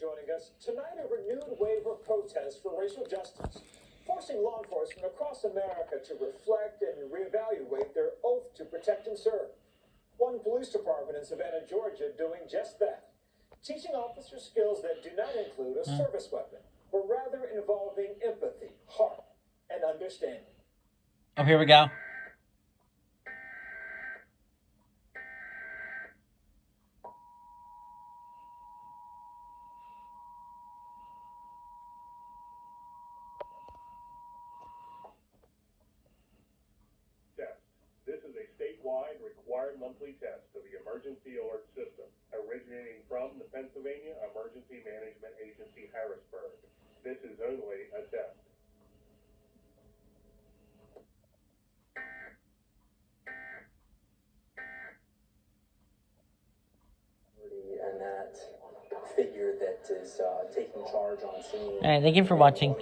joining us. Tonight, a renewed wave of protests for racial justice, forcing law enforcement across America to reflect and reevaluate their oath to protect and serve. One police department in Savannah, Georgia, doing just that, teaching officers skills that do not include a service weapon, but rather involving empathy, heart, and understanding. Oh, here we go. This is a statewide required monthly test of the emergency alert system, originating from the Pennsylvania Emergency Management Agency, Harrisburg. This is only a test. And that figure that is taking charge on scene. All right, thank you for watching.